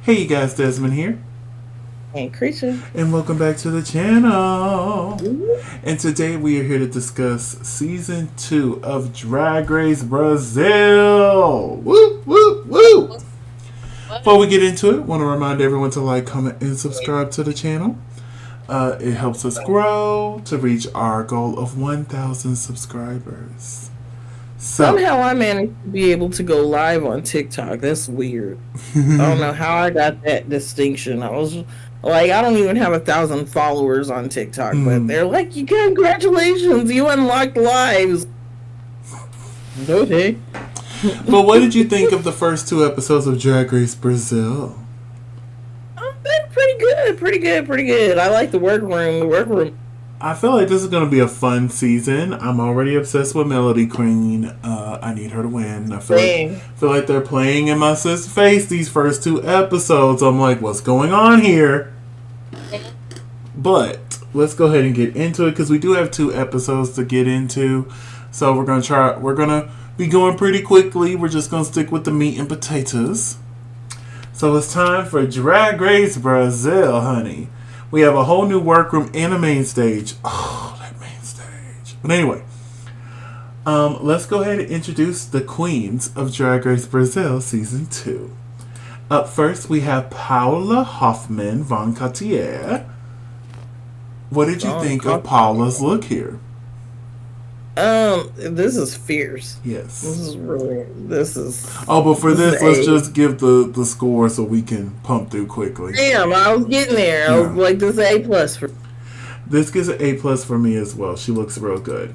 Hey you guys, Desmond here, And Creature. and welcome back to the channel. And today we are here to discuss season 2 of Drag Race Brazil. Woo, woo, woo! Before we get into it, I want to remind everyone to like, comment, and subscribe to the channel. It helps us grow to reach our goal of 1,000 subscribers. So, Somehow I managed to be able to go live on TikTok. That's weird. I don't know how I got that distinction. I was like, I don't even have 1,000 followers on TikTok, but they're like, "You congratulations, you unlocked lives." Okay. but what did you think of the first 2 episodes of Drag Race Brazil? Been pretty good, pretty good, pretty good. I like the workroom. The workroom. I feel like this is going to be a fun season. I'm already obsessed with Melody Queen. I need her to win. I feel like they're playing in my sis' face these first 2 episodes. I'm like, what's going on here? But let's go ahead and get into it because we do have 2 episodes to get into. So we're gonna be going pretty quickly. We're just gonna stick with the meat and potatoes. So it's time for Drag Race Brazil, honey. We have a whole new workroom and a main stage. Oh, that main stage. But anyway, let's go ahead and introduce the queens of Drag Race Brazil Season 2. Up first, we have Paula Hoffman von Cartier. What did you think of Paula's look here? This is fierce. Yes. This is. Oh, but for this, let's A. just give the score so we can pump through quickly. Damn, I was getting there. I was like, this is A+ for. This gets an A+ for me as well. She looks real good.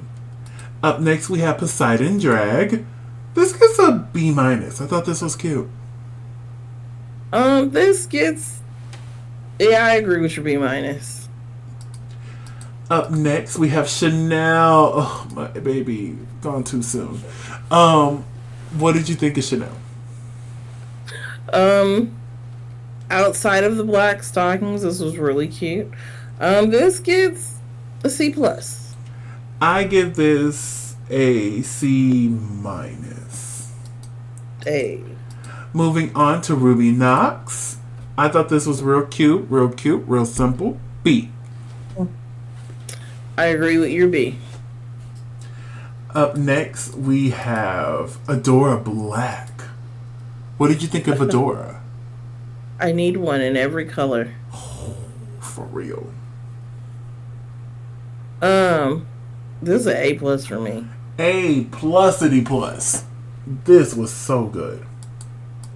Up next, we have Poseidon Drag. This gets a B-. I thought this was cute. This gets. Yeah, I agree with your B-. Up next, we have Chanel. Oh, my baby. Gone too soon. What did you think of Chanel? Outside of the black stockings, this was really cute. This gets a C+. I give this a C-. A. Moving on to Ruby Knox. I thought this was real cute, real simple. B. I agree with your B. Up next, we have Adora Black. What did you think of Adora? I need one in every color. Oh, for real. This is an A+ for me. A+ity+. This was so good.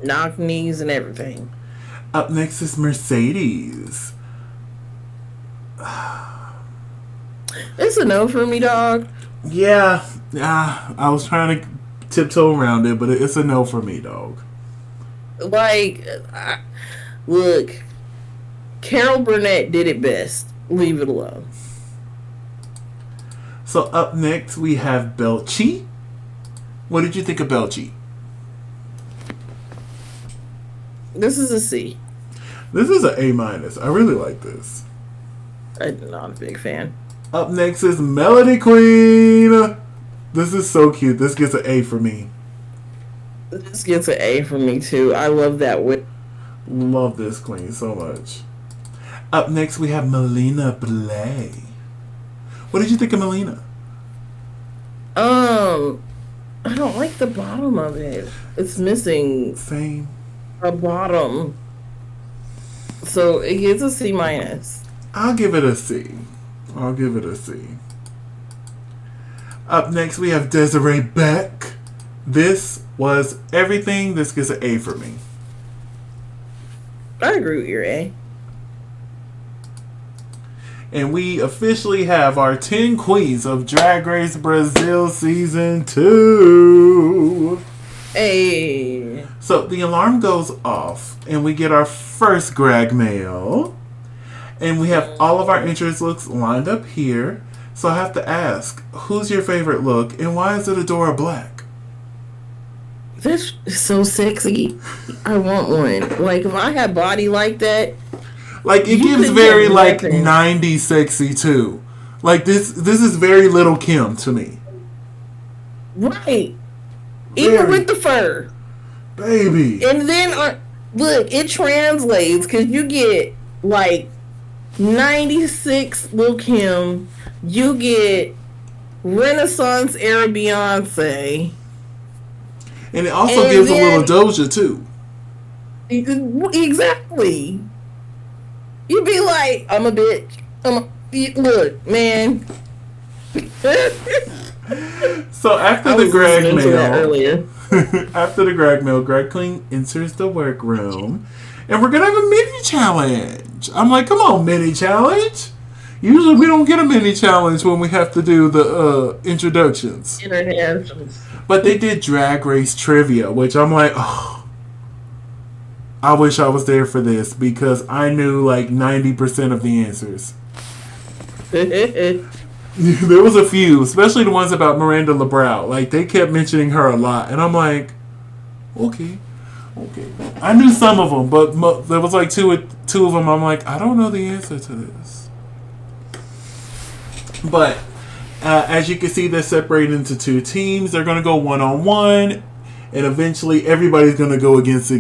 Knock knees and everything. Up next is Mercedes. It's a no for me, dog. Yeah, I was trying to tiptoe around it, but it's a no for me, dog. Like, look, Carol Burnett did it best. Leave it alone. So up next we have Belchi. What did you think of Belchi? This is a C. This is an A-. I really like this. I'm not a big fan. Up next is Melody Queen. This is so cute. This gets an A for me. This gets an A for me too. I love that wig. Love this queen so much. Up next we have Melina Blay. What did you think of Melina? I don't like the bottom of it. It's missing Same. a bottom. So it gets a C-. I'll give it a C. I'll give it a C. Up next we have Desiree Beck. This was everything. This gets an A for me. I agree with your A. And we officially have our 10 queens of Drag Race Brazil Season 2. A. So the alarm goes off, and we get our first Greg mail. And we have all of our entrance looks lined up here. So I have to ask, who's your favorite look, and why is it Adora Black? This is so sexy. I want one. Like, if I had body like that. Like, it gives very, like, 90s sexy, too. Like, this is very Little Kim to me. Right. Even with the fur. Baby. And then Look, it translates because you get like 96 Lil Kim, you get Renaissance era Beyonce, And it also and gives a little then Doja too. exactly, you'd be like, I'm a bitch. Look, man. So after I the was Greg listening to that mail, earlier. after the Greg mail, Greg Clean enters the workroom, and we're gonna have a mini challenge. I'm like, come on, mini challenge. Usually we don't get a mini challenge when we have to do the introductions, Internationals. but they did Drag Race trivia, which I'm like, oh, I wish I was there for this because I knew like 90% of the answers. There was a few, especially the ones about Miranda LeBrow. Like they kept mentioning her a lot, and I'm like, okay. I knew some of them, but there was like two of them. I'm like, I don't know the answer to this. But as you can see, they're separated into two teams. They're going to go 1-on-1, and eventually everybody's going to go against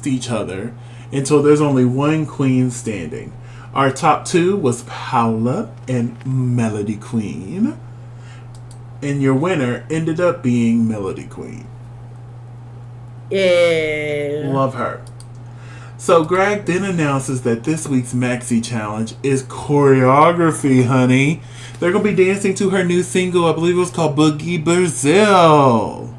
each other until there's only one queen standing. Our top two was Paula and Melody Queen. And your winner ended up being Melody Queen. Yeah. Love her. So Greg then announces that this week's Maxi Challenge is choreography, honey. They're going to be dancing to her new single. I believe it was called Boogie Brazil.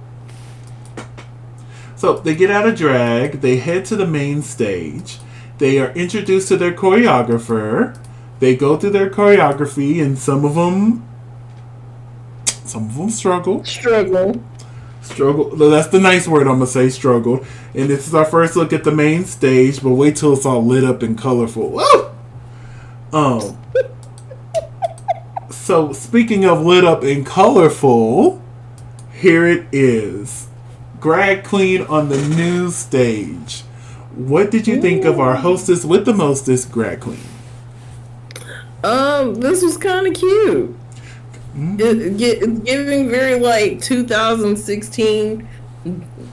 So they get out of drag. They head to the main stage. They are introduced to their choreographer. They go through their choreography, and some of them struggle. Struggle. That's the nice word I'm gonna say. Struggle. And this is our first look at the main stage. But wait till it's all lit up and colorful. Woo! So speaking of lit up and colorful, here it is. Drag Queen on the new stage. What did you think of our hostess with the mostest, Drag Queen? This was kind of cute. Giving very like 2016,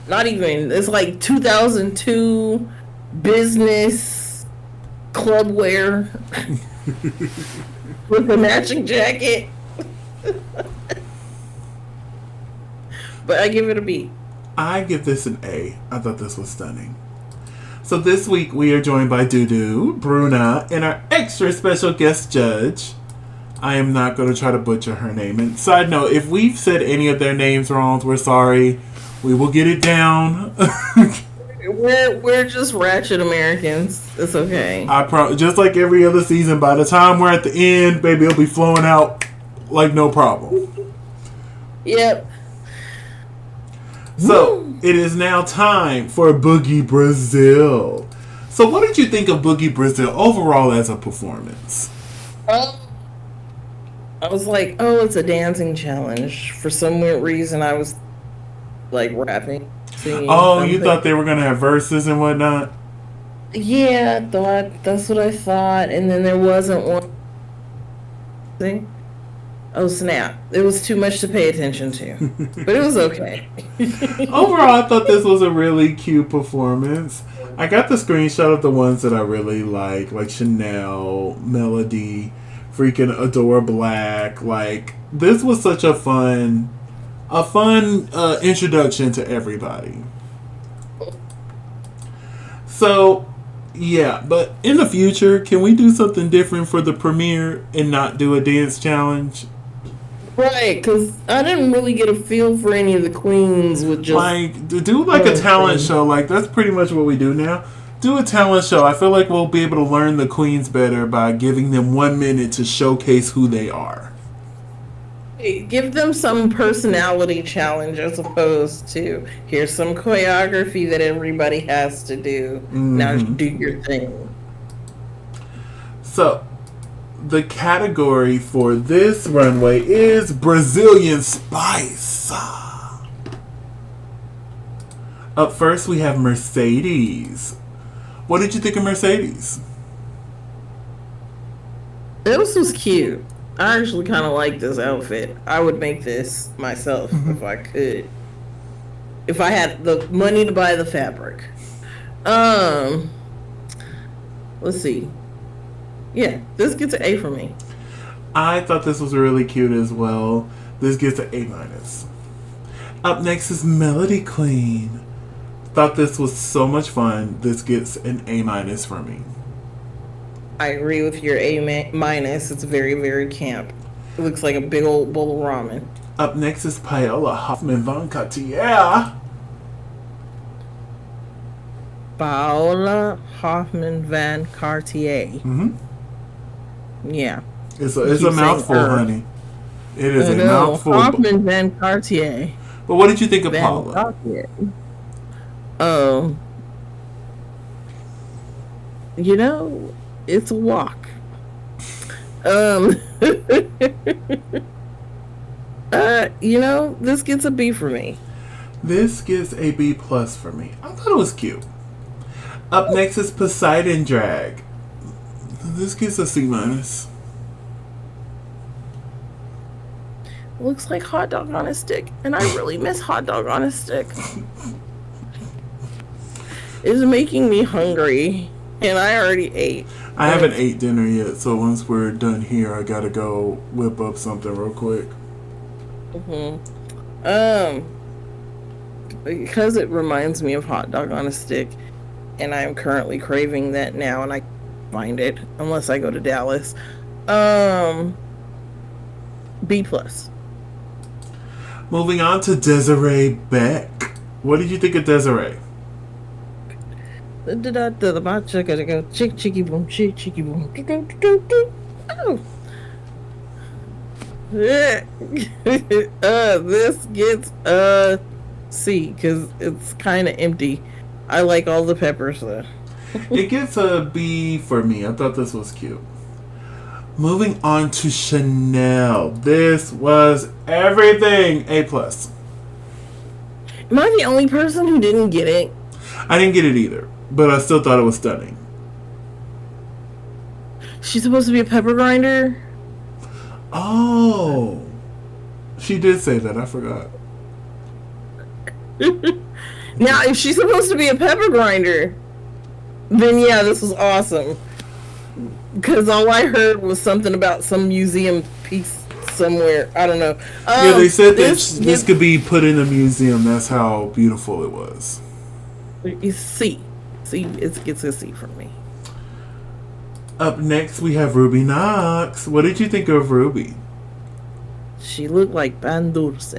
not even. It's like 2002 business club wear with a matching jacket. But I give it a B. I give this an A. I thought this was stunning. So this week we are joined by Dudu, Bruna, and our extra special guest judge. I am not going to try to butcher her name. And side note, if we've said any of their names wrong, we're sorry. We will get it down. We're just ratchet Americans. It's okay. Just like every other season, by the time we're at the end, baby, it'll be flowing out like no problem. Yep. So, it is now time for Boogie Brazil. So, what did you think of Boogie Brazil overall as a performance? I was like, oh, it's a dancing challenge. For some weird reason, I was like rapping, singing. Oh, something. you thought they were going to have verses and whatnot? Yeah, that's what I thought. And then there wasn't one thing. Oh, snap. It was too much to pay attention to. But it was okay. Overall, I thought this was a really cute performance. I got the screenshot of the ones that I really like Chanel, Melody, freaking Adora Black. Like, this was such a fun introduction to everybody. So, yeah, but in the future, can we do something different for the premiere and not do a dance challenge? Right, because I didn't really get a feel for any of the queens with just... Like, do like a talent show. Like, that's pretty much what we do now. Do a talent show. I feel like we'll be able to learn the queens better by giving them 1 minute to showcase who they are. Give them some personality challenge as opposed to, here's some choreography that everybody has to do. Mm-hmm. Now do your thing. So, the category for this runway is Brazilian Spice. Up first, we have Mercedes. What did you think of Mercedes? This was cute. I actually kind of like this outfit. I would make this myself if I could. If I had the money to buy the fabric. Um, let's see. Yeah, this gets an A for me. I thought this was really cute as well. This gets an A minus. Up next is Melody Queen. Thought this was so much fun. This gets an A minus for me. I agree with your minus. It's very, very camp. It looks like a big old bowl of ramen. Up next is Paola Hoffman Von Cartier. Paola Hoffman Van Cartier. Mm-hmm. Yeah. It's a mouthful, honey. It is a mouthful. Hoffman Van Cartier. But what did you think of Van Paula? Cartier. Oh. You know, it's a walk. You know, this gets a B for me. This gets a B plus for me. I thought it was cute. Up next is Poseidon Drag. This gets a C minus. Looks like hot dog on a stick, and I really miss hot dog on a stick. It's making me hungry, and I already ate. I haven't ate dinner yet, so once we're done here, I gotta go whip up something real quick. Because it reminds me of hot dog on a stick, and I am currently craving that now, and I can't find it unless I go to Dallas. B plus. Moving on to Desiree Beck. What did you think of Desiree? Chick chicky boom, chick chicky boom. Oh. This gets a C because it's kind of empty. I like all the peppers though. It gets a B for me. I thought this was cute. Moving on to Chanel. This was everything. A plus. Am I the only person who didn't get it? I didn't get it either, but I still thought it was stunning. She's supposed to be a pepper grinder? Oh. She did say that. I forgot. Now, if she's supposed to be a pepper grinder, then yeah, this was awesome. Because all I heard was something about some museum piece somewhere. I don't know. Yeah, they said this could be put in a museum. That's how beautiful it was. It's C. It gets a C from me. Up next, we have Ruby Knox. What did you think of Ruby? She looked like Pan Dulce.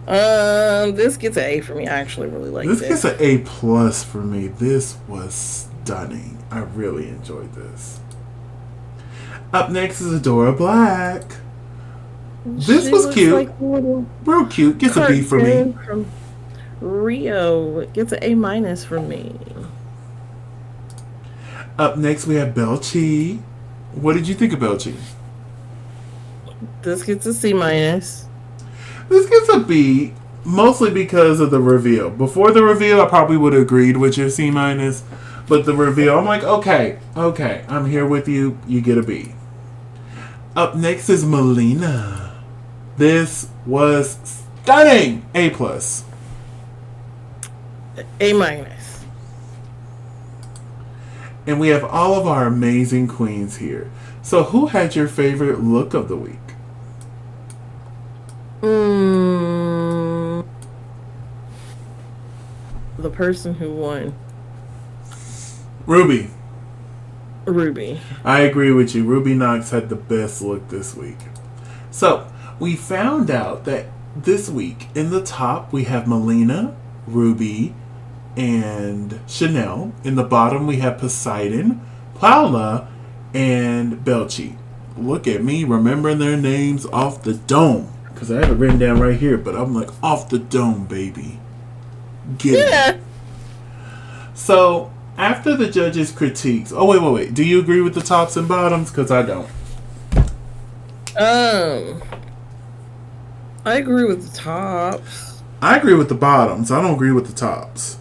This gets an A for me. I actually really like this. This gets an A plus for me. This was stunning. I really enjoyed this. Up next is Adora Black. This was cute. Like real cute. Gets a B for me. From Rio. It gets an A minus for me. Up next we have Belchi. What did you think of Belchi? This gets a C minus. This gets a B, mostly because of the reveal. Before the reveal, I probably would have agreed with your C minus. But the reveal, I'm like, okay, I'm here with you. You get a B. Up next is Melina. This was stunning. A plus. A minus. And we have all of our amazing queens here. So who had your favorite look of the week? The person who won. Ruby. I agree with you. Ruby Knox had the best look this week. So, we found out that this week in the top we have Melina, Ruby, and Chanel. In the bottom we have Poseidon, Paula, and Belchi. Look at me remembering their names off the dome. Because I have it written down right here, but I'm like, off the dome, baby. Get it. So, after the judges' critiques... Oh, wait. Do you agree with the tops and bottoms? Because I don't. I agree with the tops. I agree with the bottoms. I don't agree with the tops.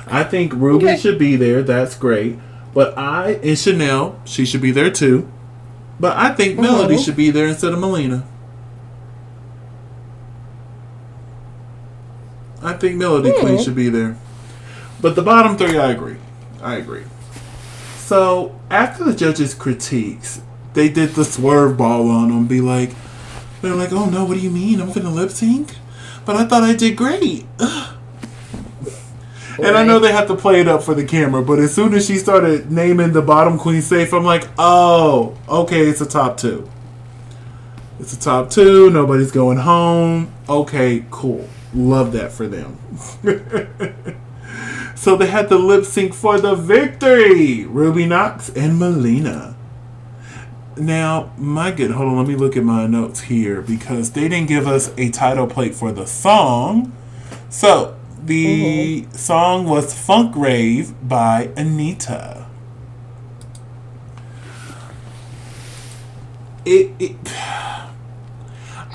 I think Ruby should be there. That's great. But and Chanel, she should be there too. But I think Melody should be there instead of Melina. I think Melody Queen should be there. But the bottom three, I agree. So, after the judges' critiques, they did the swerve ball on them. They're like, oh no, what do you mean? I'm finna lip sync? But I thought I did great. Ugh. And I know they have to play it up for the camera, but as soon as she started naming the bottom queen safe, I'm like, oh, okay, it's a top two. It's a top two. Nobody's going home. Okay, cool. Love that for them. So they had the lip sync for the victory. Ruby Knox and Melina. Now, hold on, let me look at my notes here because they didn't give us a title plate for the song. So, the song was Funk Rave by Anita.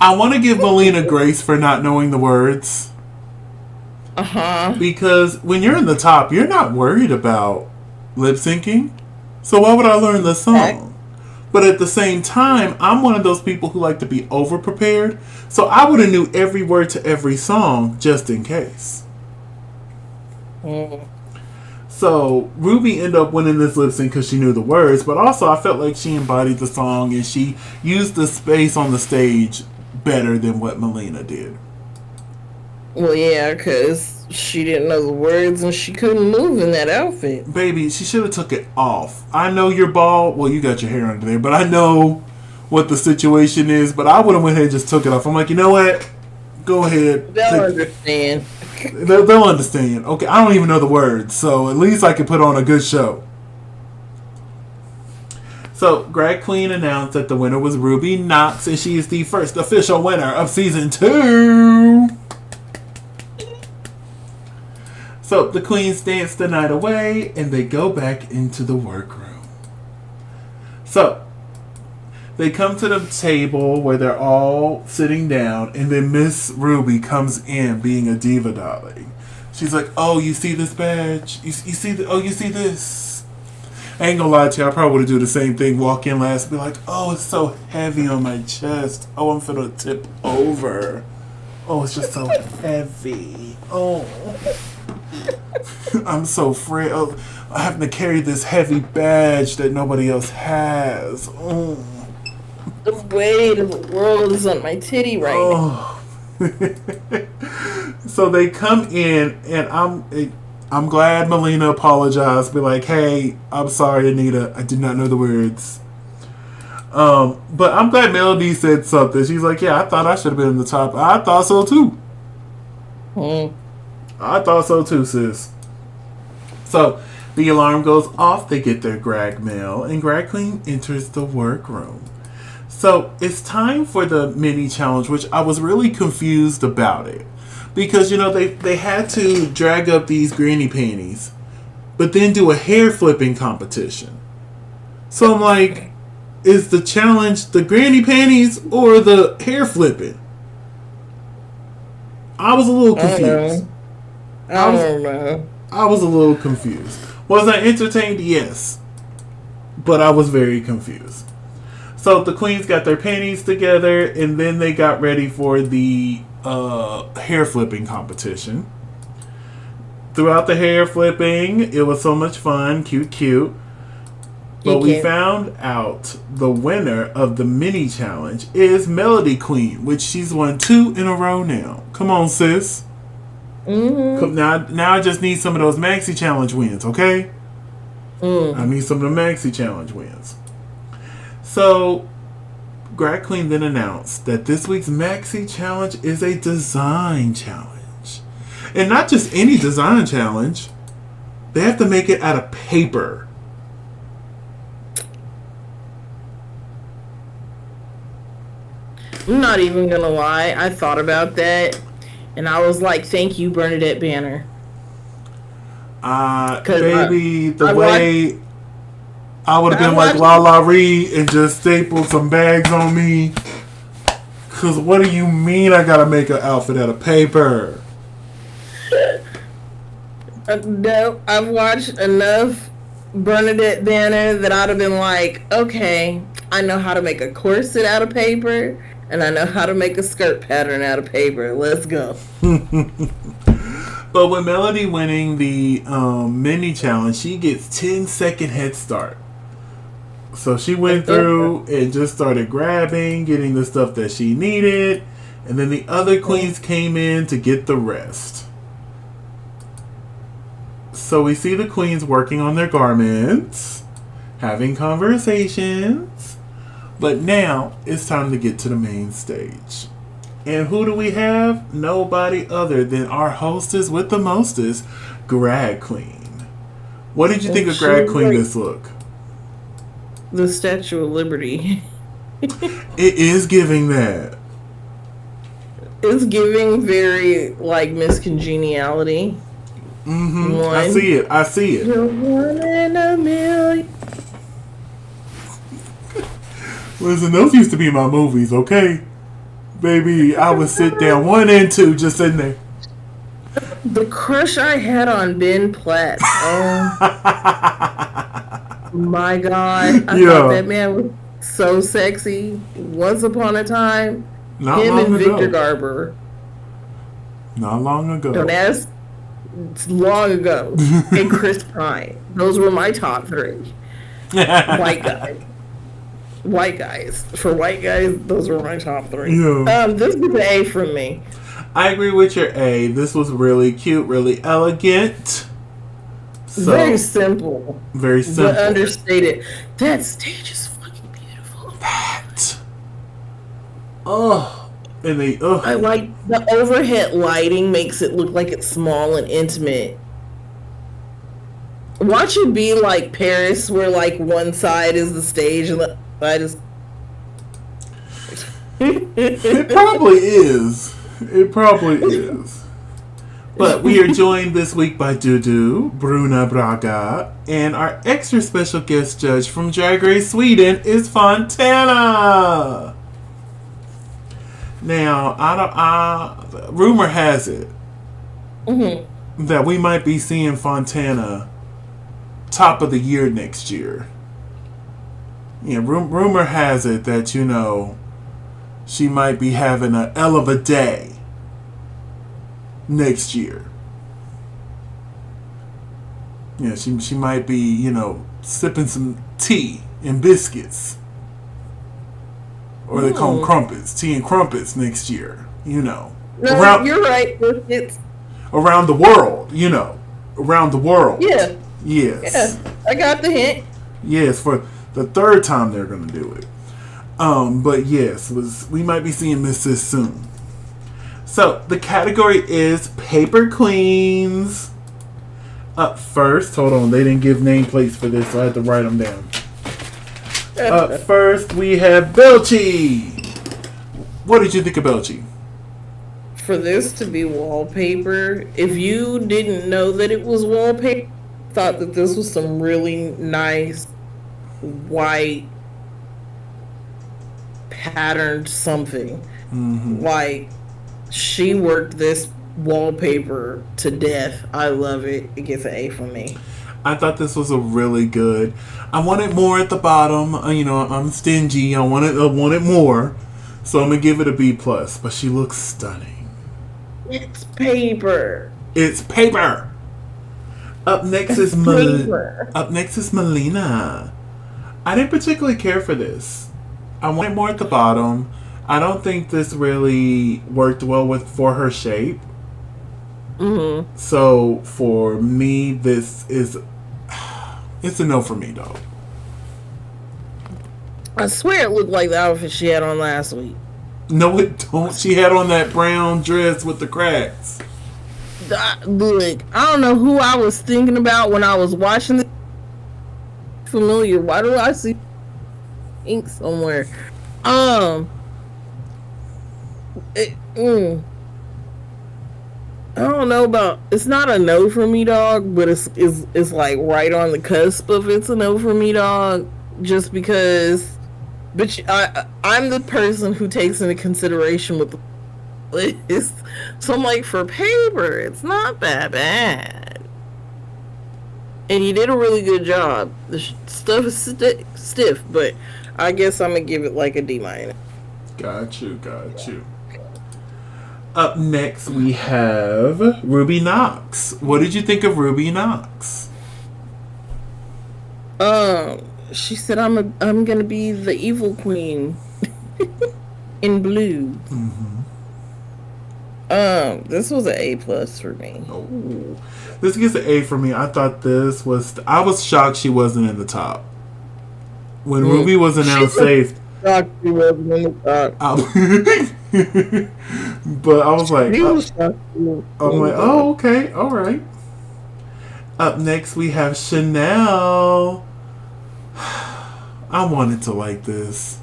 I want to give Melina grace for not knowing the words. Because when you're in the top, you're not worried about lip syncing. So why would I learn the song? But at the same time, I'm one of those people who like to be over prepared. So I would have knew every word to every song just in case. So Ruby ended up winning this lip sync because she knew the words, but also I felt like she embodied the song and she used the space on the stage better than what Melina did. Well, yeah, because she didn't know the words and she couldn't move in that outfit. Baby, she should have took it off. I know you're bald. Well, you got your hair under there, but I know what the situation is. But I would have went ahead and just took it off. I'm like, you know what? Go ahead. They'll understand. They'll understand. Okay, I don't even know the words, so at least I can put on a good show. So, Drag Queen announced that the winner was Ruby Knox, and she is the first official winner of season 2. So, the queens dance the night away, and they go back into the workroom. So, they come to the table where they're all sitting down, and then Miss Ruby comes in being a diva darling. She's like, oh, you see this badge? You see you see this? I ain't gonna lie to you, I probably would do the same thing, walk in last, be like, oh, it's so heavy on my chest. Oh, I'm finna tip over. Oh, it's just so heavy. Oh. I'm so afraid of having to carry this heavy badge that nobody else has. Oh. The weight of the world is on my titty right now. So they come in, and I'm glad Melina apologized. Be like, hey, I'm sorry, Anita. I did not know the words. But I'm glad Melody said something. She's like, yeah, I thought I should have been in the top. I thought so too. I thought so too, sis. So the alarm goes off. They get their Greg mail, and Drag Queen enters the workroom. So it's time for the mini challenge, which I was really confused about it. Because, you know, they had to drag up these granny panties, but then do a hair flipping competition. So I'm like, is the challenge the granny panties or the hair flipping? I was a little confused. I don't know. I was a little confused. Was I entertained? Yes. But I was very confused. So the queens got their panties together, and then they got ready for the hair flipping competition. Throughout the hair flipping, it was so much fun. Cute. But we found out the winner of the mini challenge is Melody Queen, which she's won 2 in a row now. Come on, sis. Now I just need some of those maxi challenge wins, okay? I need some of the maxi challenge wins. So, Drag Queen then announced that this week's maxi challenge is a design challenge. And not just any design challenge. They have to make it out of paper. I'm not even gonna lie. I thought about that, and I was like, "Thank you, Bernadette Banner." Baby, I would have been like La Ree and just stapled some bags on me. Cause what do you mean I gotta make an outfit out of paper? No, I've watched enough Bernadette Banner that I'd have been like, okay, I know how to make a corset out of paper, and I know how to make a skirt pattern out of paper. Let's go. But with Melody winning the mini challenge, she gets 10-second head start. So she went through and just started grabbing, getting the stuff that she needed, and then the other queens came in to get the rest. So we see the queens working on their garments, having conversations, but now it's time to get to the main stage. And who do we have? Nobody other than our hostess with the mostest, Drag Queen. What did you think of Drag Queen this look? The Statue of Liberty. It is giving that. It's giving very, like, Miss Congeniality. Mm-hmm. I see it. You're one in a million. Listen, those used to be my movies, okay? Baby, I would sit down 1 and 2 just in there. The crush I had on Ben Platt. Oh my God. I thought that man was so sexy. Once upon a time. Not him long and ago. Victor Garber. Not long ago. Don't ask. It's long ago. And Chris Pine. Those were my top 3. White guys. White guys. For white guys, those were my top 3. Yeah. This is an A from me. I agree with your A. This was really cute, really elegant. So, very simple. Very simple. But understated. That stage is fucking beautiful. That. Oh. And they, I like the overhead lighting makes it look like it's small and intimate. Watch it be like Paris, where like one side is the stage and the side is. It probably is. It probably is. But we are joined this week by Dudu, Bruna Braga, and our extra special guest judge from Drag Race Sweden is Fontana. Now, rumor has it that we might be seeing Fontana top of the year next year. Yeah, rumor has it that, she might be having a hell of a day next year. Yeah, she might be, sipping some tea and biscuits. Or they call them crumpets. Tea and crumpets next year. No, around, you're right. It's around the world, Around the world. Yeah. Yes. Yeah, I got the hint. Yes, for the 3rd time they're going to do it. But yes, we might be seeing Mrs. soon. So, the category is Paper Queens. Up first, hold on, they didn't give nameplates for this, so I had to write them down. Up first, we have Belchie. What did you think of Belchie? For this to be wallpaper, if you didn't know that it was wallpaper, thought that this was some really nice white patterned something. Like, she worked this wallpaper to death. I love it. It gets an A from me. I thought this was a really good. I wanted more at the bottom. I'm stingy. I wanted more, so I'm gonna give it a B plus. But she looks stunning. It's paper. It's paper. Up next is Melina. I didn't particularly care for this. I wanted more at the bottom. I don't think this really worked well for her shape. So for me, this is it's a no for me, though. I swear it looked like the outfit she had on last week. No, it don't. She had on that brown dress with the cracks. Look, I don't know who I was thinking about when I was watching this. Familiar. Why do I see ink somewhere? I don't know about. It's not a no for me, dog, but it's like right on the cusp of it's a no for me, dog. Just because, but I'm the person who takes into consideration with the list. So I'm like, for paper, it's not that bad, and you did a really good job. The stuff is stiff, but I guess I'm gonna give it like a D-. Got you. Up next, we have Ruby Knox. What did you think of Ruby Knox? She said I'm gonna be the evil queen in blue. Mm-hmm. This was an A+ for me. Oh, this gets an A for me. I thought this was. I was shocked she wasn't in the top when Ruby was announced safe. Shocked she wasn't in the top. But I was like, I'm like, oh, okay, all right. Up next, we have Chanel. I wanted to like this,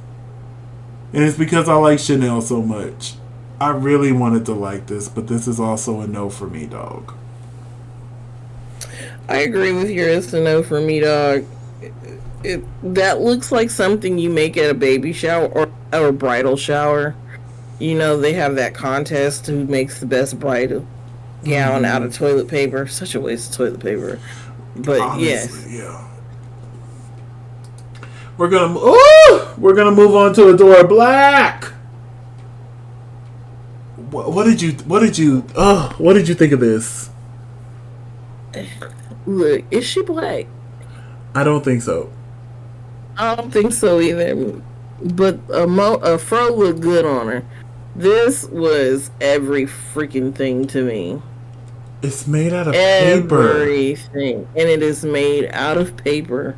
and it's because I like Chanel so much. I really wanted to like this, but this is also a no for me, dog. I agree with you. It's a no for me, dog. That looks like something you make at a baby shower or a bridal shower. You know, they have that contest who makes the best bridal gown out of toilet paper. Such a waste of toilet paper. But honestly, yes. Yeah. We're gonna move on to Adora Black. What did you think of this? Look, is she black? I don't think so. I don't think so either. But a fro looked good on her. This was every freaking thing to me. It's made out of paper. Everything. And it is made out of paper.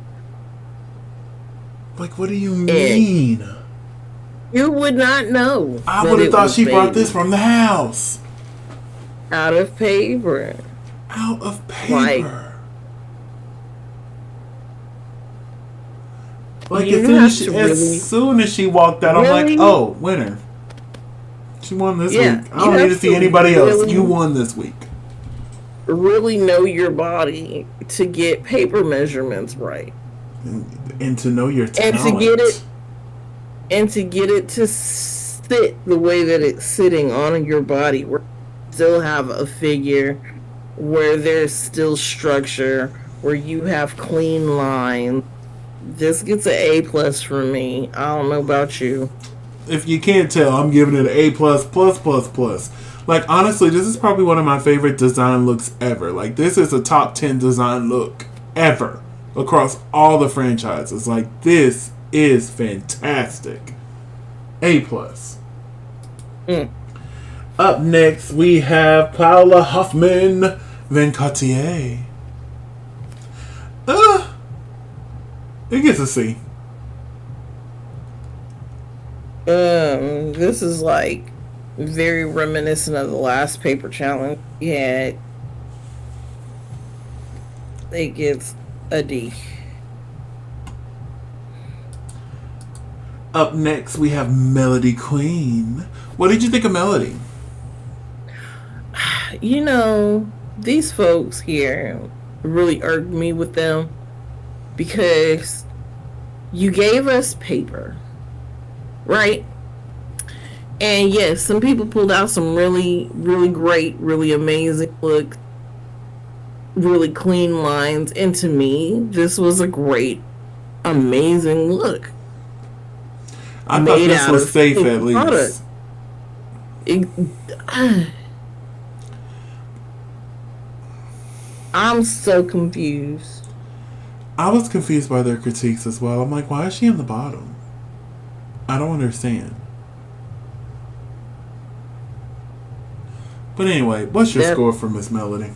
Like, what do you mean? You would not know. I would have thought she brought this from the house. Out of paper. Out of paper. Like as soon as she walked out, I'm like, oh, winner. She won this week. I don't need to see anybody else. You won this week. Really know your body to get paper measurements right. And to know your talent. And to get it to sit the way that it's sitting on your body, where you still have a figure, where there's still structure, where you have clean lines. This gets an A+ for me. I don't know about you. If you can't tell, I'm giving it an A+++++. Like, honestly, this is probably one of my favorite design looks ever. Like, this is a top 10 design look ever across all the franchises. Like, this is fantastic. A+. Up next, we have Paula Huffman Van Cartier. It gets a C. This is like very reminiscent of the last paper challenge. Yeah, it gets a D. Up next, we have Melody Queen. What did you think of Melody? You know, these folks here really irked me with them because you gave us paper, right? And yes, some people pulled out some really, really great, really amazing looks, really clean lines. And to me, this was a great, amazing look. I thought this was safe at least. I'm so confused. I was confused by their critiques as well. I'm like, why is she in the bottom? I don't understand. But anyway, what's your score for Miss Melody?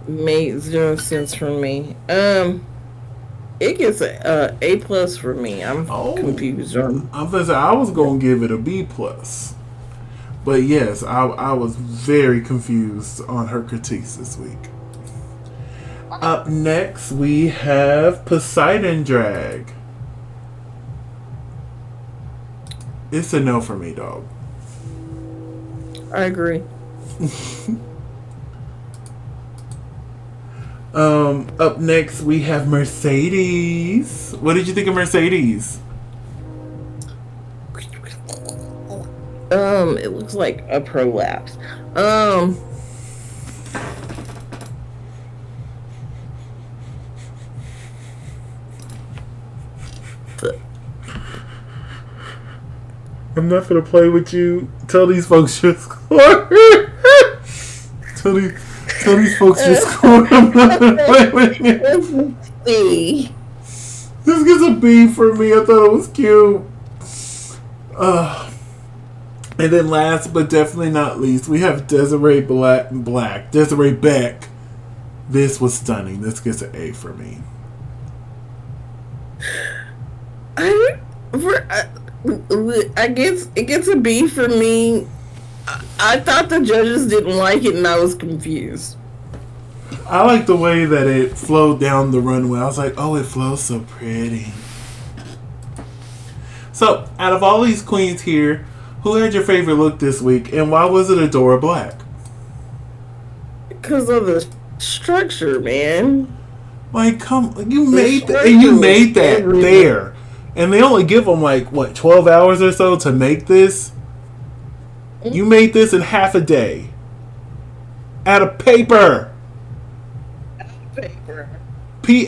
Made 0 sense for me. It gets a A+ for me. I'm confused. I was gonna give it a B+. But yes, I was very confused on her critiques this week. Up next, we have Poseidon Drag. It's a no for me, dog. I agree. Up next, we have Mercedes. What did you think of Mercedes? It looks like a prolapse. I'm not gonna play with you. Tell these folks your score. tell these tell these folks your score. I'm not gonna play with you. Let's see. This gets a B for me. I thought it was cute. And then last but definitely not least, we have Desiree Black. Desiree Beck. This was stunning. This gets an A for me. I guess it gets a B for me. I thought the judges didn't like it, and I was confused. I like the way that it flowed down the runway. I was like, oh, it flows so pretty. So, out of all these queens here, who had your favorite look this week, and why was it Adora Black? Because of the structure, man. Like, you made that there. And they only give them, 12 hours or so to make this? You made this in half a day. Out of paper. Paper. Did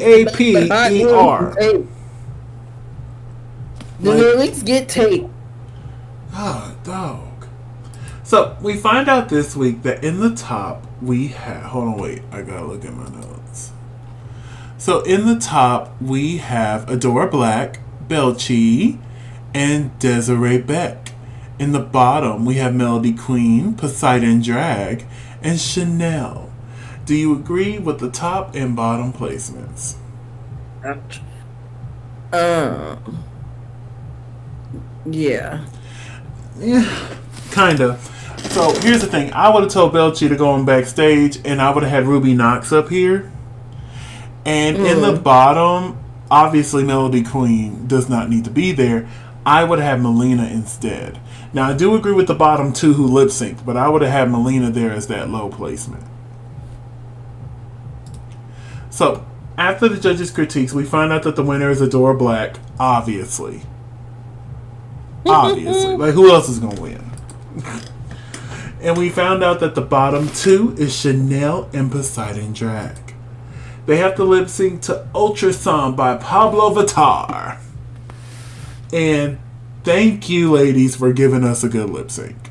they at least get tape? Oh, dog. So, we find out this week that in the top, we have... Hold on, wait. I gotta look at my notes. So, in the top, we have Adora Black, Belchi, and Desiree Beck. In the bottom, we have Melody Queen, Poseidon Drag, and Chanel. Do you agree with the top and bottom placements? Yeah. Yeah, kinda. So here's the thing. I would have told Belchi to go on backstage, and I would have had Ruby Knox up here. And in the bottom, obviously Melody Queen does not need to be there. I would have Melina instead. Now I do agree with the bottom two who lip synced, but I would have had Melina there as that low placement. So after the judges' critiques, we find out that the winner is Adora Black, obviously. Obviously. Like, who else is going to win? And we found out that the bottom two is Chanel and Poseidon Drag. They have to lip sync to Ultrasound by Pablo Vittar. And thank you, ladies, for giving us a good lip sync.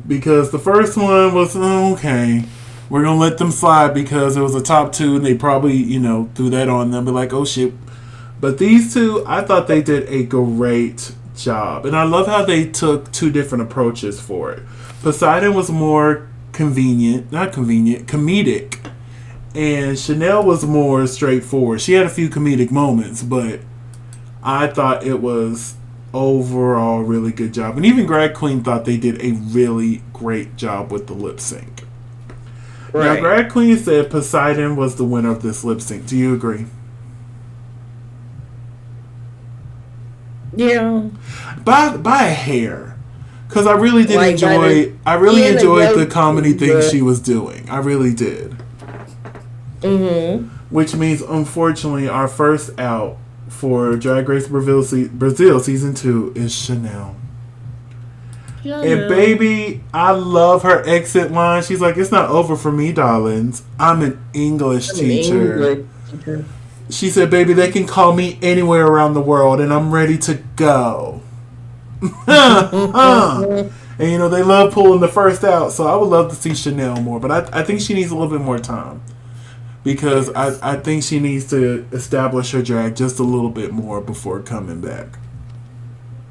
Because the first one was, okay, we're going to let them slide because it was a top two and they probably, threw that on them. But like, oh shit. But these two, I thought they did a great job. And I love how they took two different approaches for it. Poseidon was more comedic. And Chanel was more straightforward. She had a few comedic moments, but I thought it was overall really good job. And even Drag Queen thought they did a really great job with the lip sync. Right. Now, Drag Queen said Poseidon was the winner of this lip sync. Do you agree? Yeah. By a hair. Because I really did enjoy the comedy things she was doing. I really did. Which means, unfortunately, our first out for Drag Race Brazil Season 2 is Chanel. And baby, I love her exit line. She's like, it's not over for me, darlings. I'm an English teacher. She said, baby, they can call me anywhere around the world and I'm ready to go. And they love pulling the first out, so I would love to see Chanel more. But I think she needs a little bit more time. Because I think she needs to establish her drag just a little bit more before coming back.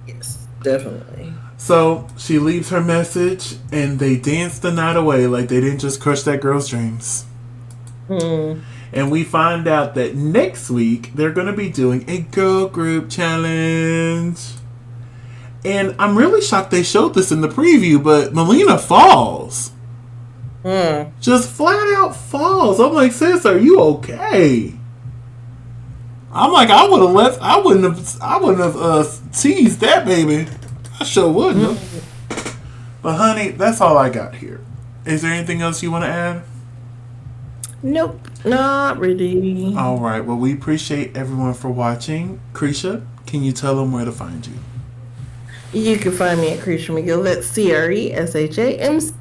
Yes, definitely. So she leaves her message and they dance the night away like they didn't just crush that girl's dreams. And we find out that next week they're going to be doing a girl group challenge. And I'm really shocked they showed this in the preview, but Melina falls. Just flat out falls. I'm like, sis, are you okay? I'm like, I wouldn't have teased that baby. I sure wouldn't have. But honey, that's all I got here. Is there anything else you want to add? Nope, not really. All right. Well, we appreciate everyone for watching. Cresha, can you tell them where to find you? You can find me at Cresha McGill. That's CRESHAMC.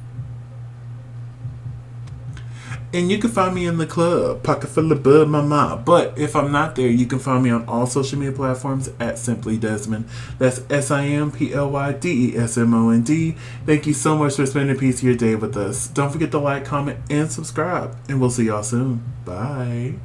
And you can find me in the club, pocket full of bud, mama. But if I'm not there, you can find me on all social media platforms at Simply Desmond. That's SIMPLYDESMOND. Thank you so much for spending a piece of your day with us. Don't forget to like, comment, and subscribe. And we'll see y'all soon. Bye.